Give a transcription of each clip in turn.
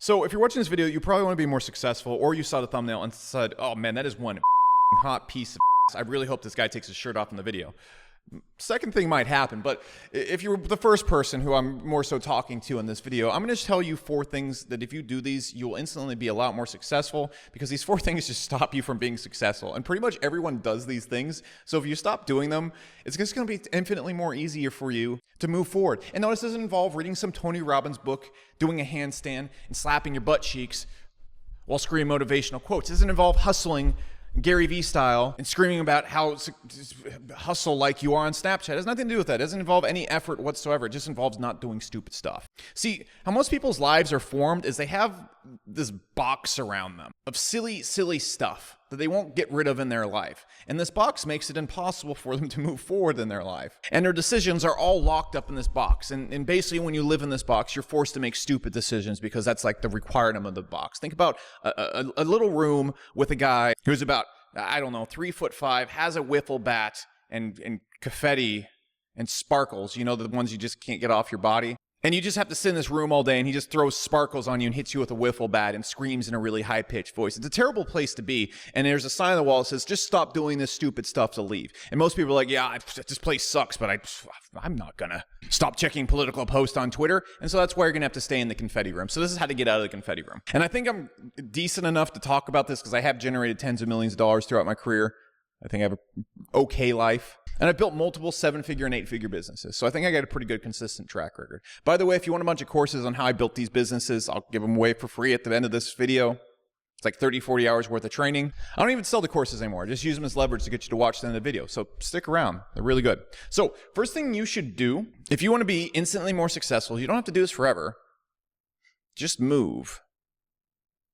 So if you're watching this video, you probably want to be more successful, or you saw the thumbnail and said, oh man, that is one hot piece of I really hope this guy takes his shirt off in the video. Second thing might happen, but if you're the first person who I'm more so talking to in this video, I'm going to tell you 4 things that if you do these, you'll instantly be a lot more successful, because these 4 things just stop you from being successful. And pretty much everyone does these things. So if you stop doing them, it's just going to be infinitely more easier for you to move forward. And notice this doesn't involve reading some Tony Robbins book, doing a handstand, and slapping your butt cheeks while screaming motivational quotes. It doesn't involve hustling Gary Vee style and screaming about how hustle like you are on Snapchat. It has nothing to do with that. It doesn't involve any effort whatsoever. It just involves not doing stupid stuff. See, how most people's lives are formed is they have this box around them of silly stuff that they won't get rid of in their life. And this box makes it impossible for them to move forward in their life. And their decisions are all locked up in this box. And basically when you live in this box, you're forced to make stupid decisions because that's like the requirement of the box. Think about a little room with a guy who's about, I don't know, 3'5", has a wiffle bat and confetti and sparkles, you know, the ones you just can't get off your body. And you just have to sit in this room all day and he just throws sparkles on you and hits you with a wiffle bat and screams in a really high-pitched voice. It's a terrible place to be. And there's a sign on the wall that says, just stop doing this stupid stuff to leave. And most people are like, yeah, this place sucks, but I'm not gonna stop checking political posts on Twitter. And so that's why you're gonna have to stay in the confetti room. So this is how to get out of the confetti room. And I think I'm decent enough to talk about this because I have generated tens of millions of dollars throughout my career. I think I have an okay life. And I've built multiple 7-figure and 8-figure businesses. So I think I got a pretty good consistent track record. By the way, if you want a bunch of courses on how I built these businesses, I'll give them away for free at the end of this video. It's like 30, 40 hours worth of training. I don't even sell the courses anymore. I just use them as leverage to get you to watch the end of the video. So stick around. They're really good. So first thing you should do, if you want to be instantly more successful, you don't have to do this forever. Just move.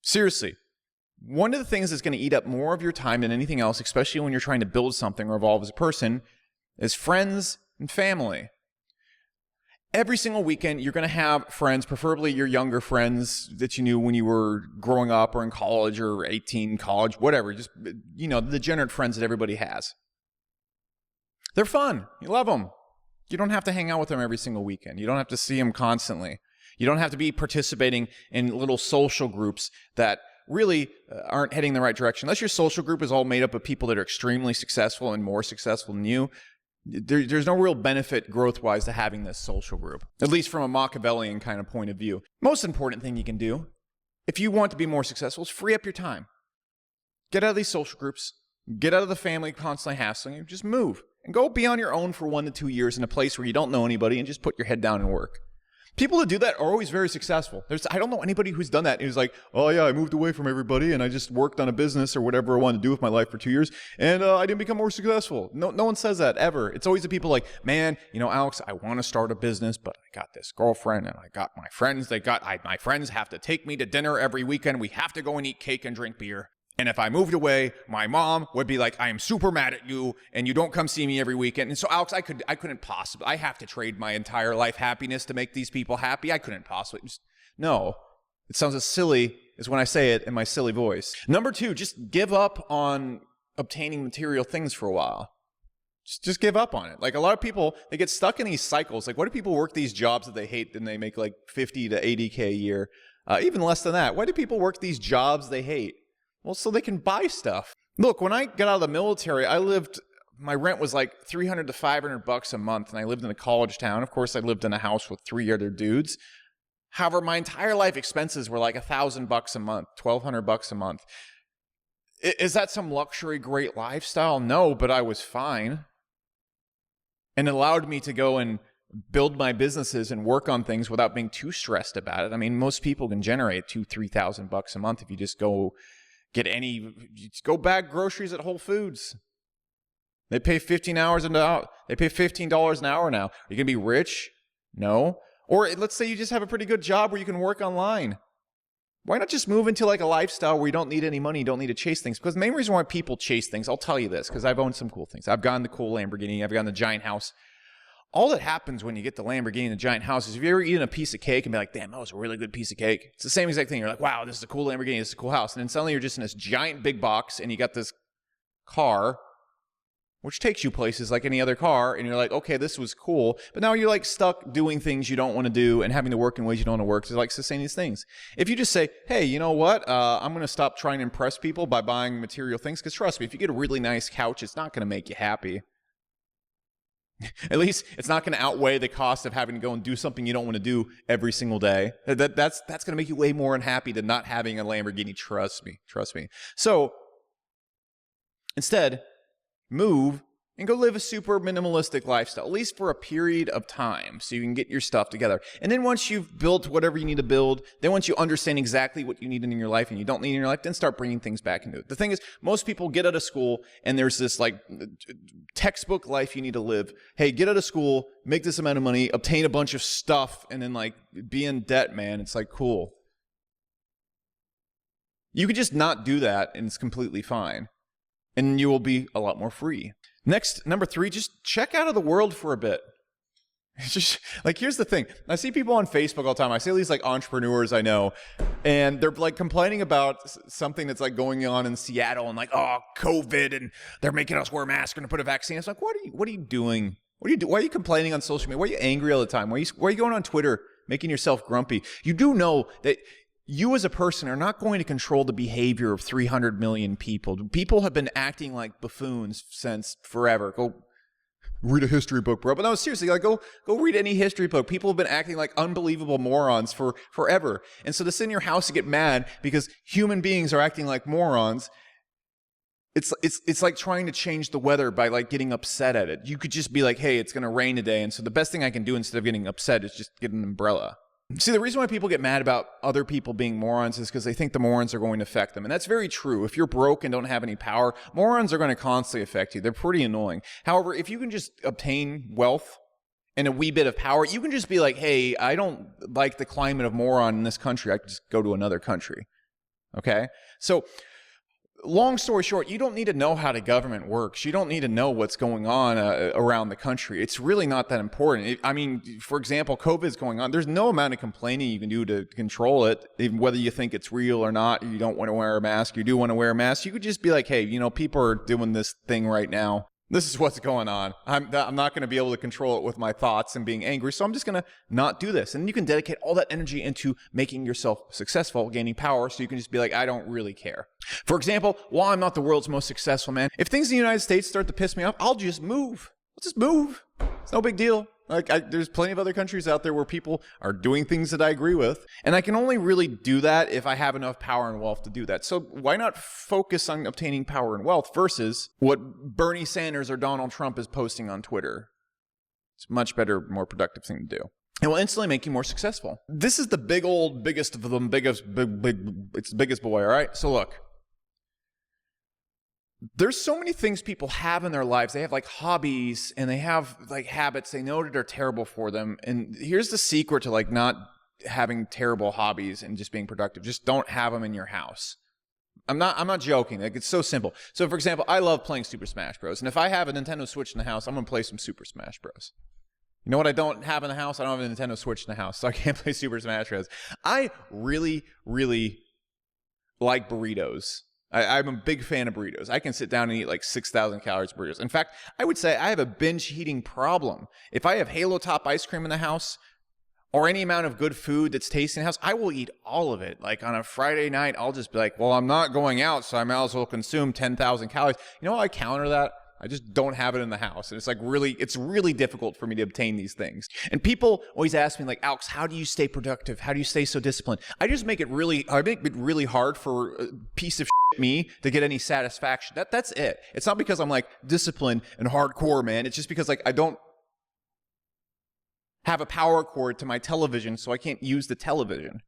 Seriously. One of the things that's going to eat up more of your time than anything else, especially when you're trying to build something or evolve as a person, is friends and family. Every single weekend, you're going to have friends, preferably your younger friends that you knew when you were growing up or in college or 18, college, whatever. Just, you know, the degenerate friends that everybody has. They're fun. You love them. You don't have to hang out with them every single weekend. You don't have to see them constantly. You don't have to be participating in little social groups that really aren't heading in the right direction. Unless your social group is all made up of people that are extremely successful and more successful than you, there's no real benefit growth-wise to having this social group, at least from a Machiavellian kind of point of view. Most important thing you can do, if you want to be more successful, is free up your time. Get out of these social groups. Get out of the family constantly hassling you. Just move and go be on your own for 1 to 2 years in a place where you don't know anybody and just put your head down and work. People that do that are always very successful. I don't know anybody who's done that. Who's like, oh yeah, I moved away from everybody and I just worked on a business or whatever I wanted to do with my life for 2 years and I didn't become more successful. No one says that ever. It's always the people like, man, you know, Alex, I want to start a business, but I got this girlfriend and I got my friends. My friends have to take me to dinner every weekend. We have to go and eat cake and drink beer. And if I moved away, my mom would be like, I am super mad at you and you don't come see me every weekend. And so Alex, I couldn't possibly, I have to trade my entire life happiness to make these people happy. I couldn't possibly. No, it sounds as silly as when I say it in my silly voice. Number 2, just give up on obtaining material things for a while. Just give up on it. Like a lot of people, they get stuck in these cycles. Like, why do people work these jobs that they hate and they make like 50 to 80K a year? Even less than that. Why do people work these jobs they hate? Well, so they can buy stuff. Look, when I got out of the military, my rent was like $300 to $500 a month, and I lived in a college town. Of course, I lived in a house with 3 other dudes. However, my entire life expenses were like $1,000 a month, $1,200 a month. Is that some luxury, great lifestyle? No, but I was fine. And it allowed me to go and build my businesses and work on things without being too stressed about it. I mean, most people can generate $2,000-$3,000 a month if you just go bag groceries at Whole Foods. They pay $15 an hour now. Are you gonna be rich? No. Or let's say you just have a pretty good job where you can work online. Why not just move into like a lifestyle where you don't need any money, you don't need to chase things? Because the main reason why people chase things, I'll tell you this, because I've owned some cool things. I've gotten the cool Lamborghini, I've gotten the giant house. All that happens when you get the Lamborghini and the giant house is if you ever eaten a piece of cake and be like, damn, that was a really good piece of cake. It's the same exact thing. You're like, wow, this is a cool Lamborghini, this is a cool house. And then suddenly you're just in this giant big box and you got this car which takes you places like any other car, and you're like, okay, this was cool, but now you're like stuck doing things you don't want to do and having to work in ways you don't want to work to like sustain these things. If you just say, hey, you know what, I'm going to stop trying to impress people by buying material things, because trust me, if you get a really nice couch, it's not going to make you happy. At least it's not going to outweigh the cost of having to go and do something you don't want to do every single day. That's going to make you way more unhappy than not having a Lamborghini. Trust me. So instead, move and go live a super minimalistic lifestyle, at least for a period of time, so you can get your stuff together. And then once you've built whatever you need to build, then once you understand exactly what you need in your life and you don't need in your life, then start bringing things back into it. The thing is, most people get out of school and there's this like textbook life you need to live. Hey, get out of school, make this amount of money, obtain a bunch of stuff, and then like be in debt, man. It's like, cool. You could just not do that and it's completely fine. And you will be a lot more free. Next, number 3, just check out of the world for a bit. It's just like, here's the thing. I see people on Facebook all the time. I see these like entrepreneurs I know, and they're like complaining about something that's like going on in Seattle and like, oh, COVID, and they're making us wear masks and put a vaccine. It's like, what are you doing? Why are you complaining on social media? Why are you angry all the time? Why are you going on Twitter making yourself grumpy? You do know that you as a person are not going to control the behavior of 300 million people. People have been acting like buffoons since forever. Go read a history book, bro. But no, seriously, like go read any history book. People have been acting like unbelievable morons for forever. And so to sit in your house and get mad because human beings are acting like morons, it's like trying to change the weather by like getting upset at it. You could just be like, hey, it's going to rain today. And so the best thing I can do instead of getting upset is just get an umbrella. See, the reason why people get mad about other people being morons is because they think the morons are going to affect them. And that's very true. If you're broke and don't have any power, morons are going to constantly affect you. They're pretty annoying. However, if you can just obtain wealth and a wee bit of power, you can just be like, hey, I don't like the climate of moron in this country. I can just go to another country. Okay? So, long story short, you don't need to know how the government works. You don't need to know what's going on around the country. It's really not that important. I mean, for example, COVID is going on. There's no amount of complaining you can do to control it, even whether you think it's real or not. You don't want to wear a mask. You do want to wear a mask. You could just be like, hey, you know, people are doing this thing right now. This is what's going on. I'm not going to be able to control it with my thoughts and being angry, so I'm just going to not do this. And you can dedicate all that energy into making yourself successful, gaining power, so you can just be like, I don't really care. For example, while I'm not the world's most successful man, if things in the United States start to piss me off, I'll just move. I'll just move. It's no big deal. There's plenty of other countries out there where people are doing things that I agree with, and I can only really do that if I have enough power and wealth to do that. So why not focus on obtaining power and wealth versus what Bernie Sanders or Donald Trump is posting on Twitter? It's a much better, more productive thing to do. It will instantly make you more successful. This is the biggest of them, it's the biggest boy, all right? So look. There's so many things people have in their lives. They have like hobbies and they have like habits they know that are terrible for them. And here's the secret to like not having terrible hobbies and just being productive. Just don't have them in your house. I'm not joking. Like, it's so simple. So for example, I love playing Super Smash Bros. And if I have a Nintendo Switch in the house, I'm going to play some Super Smash Bros. You know what I don't have in the house? I don't have a Nintendo Switch in the house, so I can't play Super Smash Bros. I really, really like burritos. I'm a big fan of burritos. I can sit down and eat like 6,000 calories of burritos. In fact, I would say I have a binge eating problem. If I have Halo Top ice cream in the house or any amount of good food that's tasty in the house, I will eat all of it. Like on a Friday night, I'll just be like, well, I'm not going out, so I might as well consume 10,000 calories. You know how I counter that? I just don't have it in the house. And it's really difficult for me to obtain these things. And people always ask me like, Alex, how do you stay productive? How do you stay so disciplined? I make it really hard for a piece of shit me to get any satisfaction. That's it. It's not because I'm like disciplined and hardcore, man. It's just because like I don't have a power cord to my television, so I can't use the television.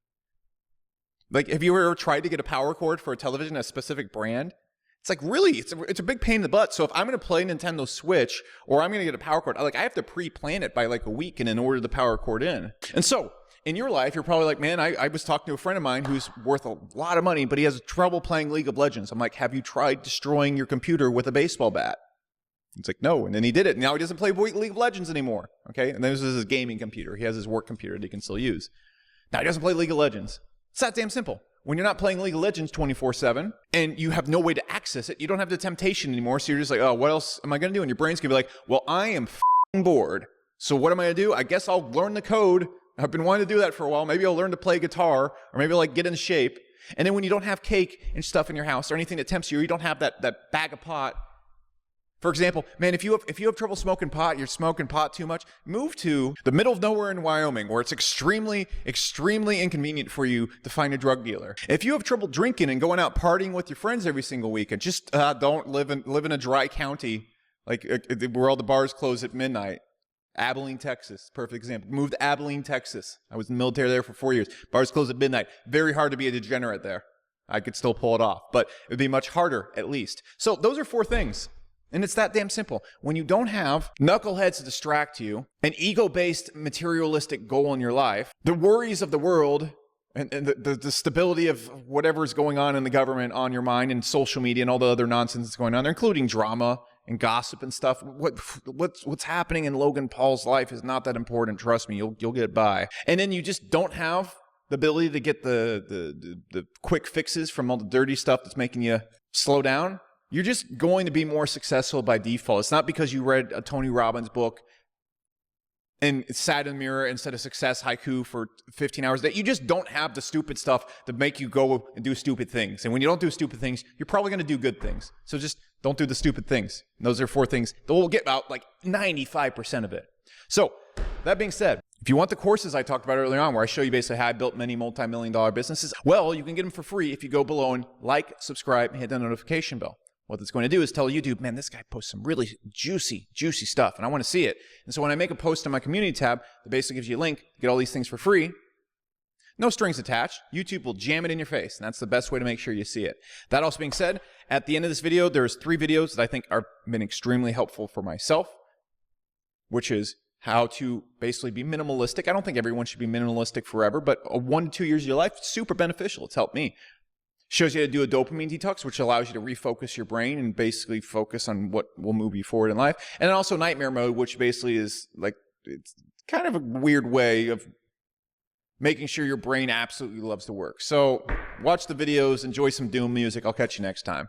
Like, have you ever tried to get a power cord for a television, a specific brand? It's like, really, it's a big pain in the butt. So if I'm going to play Nintendo Switch or I'm going to get a power cord, I have to pre-plan it by like a week and then order the power cord in. And so in your life, you're probably like, man, I was talking to a friend of mine who's worth a lot of money, but he has trouble playing League of Legends. I'm like, have you tried destroying your computer with a baseball bat? It's like, no. And then he did it. Now he doesn't play League of Legends anymore. Okay. And this is his gaming computer. He has his work computer that he can still use. Now he doesn't play League of Legends. It's that damn simple. when you're not playing League of Legends 24/7 and you have no way to access it, you don't have the temptation anymore. So you're just like, oh, what else am I going to do? And your brain's going to be like, well, I am bored. So what am I going to do? I guess I'll learn the code. I've been wanting to do that for a while. Maybe I'll learn to play guitar, or maybe like get in shape. And then when you don't have cake and stuff in your house or anything that tempts you, or you don't have that bag of pot. For example, man, if you have trouble smoking pot, you're smoking pot too much, move to the middle of nowhere in Wyoming where it's extremely, extremely inconvenient for you to find a drug dealer. If you have trouble drinking and going out partying with your friends every single weekend, just don't live in a dry county like where all the bars close at midnight. Abilene, Texas, perfect example. Moved to Abilene, Texas. I was in the military there for 4 years. Bars close at midnight. Very hard to be a degenerate there. I could still pull it off, but it would be much harder at least. So those are 4 things. And it's that damn simple. When you don't have knuckleheads to distract you, an ego-based materialistic goal in your life, the worries of the world, and the stability of whatever's going on in the government on your mind, and social media and all the other nonsense that's going on there, including drama and gossip and stuff. What's happening in Logan Paul's life is not that important. Trust me, you'll get by. And then you just don't have the ability to get the quick fixes from all the dirty stuff that's making you slow down. You're just going to be more successful by default. It's not because you read a Tony Robbins book and sat in the mirror and said a success haiku for 15 hours a day. You just don't have the stupid stuff to make you go and do stupid things. And when you don't do stupid things, you're probably going to do good things. So just don't do the stupid things. And those are 4 things that will get about like 95% of it. So that being said, if you want the courses I talked about earlier on, where I show you basically how I built many multi-million-dollar businesses, well, you can get them for free if you go below and like, subscribe, and hit the notification bell. What it's going to do is tell YouTube, man, this guy posts some really juicy stuff, and I want to see it. And so when I make a post on my community tab, that basically gives you a link to get all these things for free. No strings attached. YouTube will jam it in your face, and that's the best way to make sure you see it. That also being said, at the end of this video, there's 3 videos that I think are been extremely helpful for myself, which is how to basically be minimalistic. I don't think everyone should be minimalistic forever, but 1 to 2 years of your life, super beneficial. It's helped me. Shows you how to do a dopamine detox, which allows you to refocus your brain and basically focus on what will move you forward in life. And then also nightmare mode, which basically is like, it's kind of a weird way of making sure your brain absolutely loves to work. So watch the videos, enjoy some Doom music. I'll catch you next time.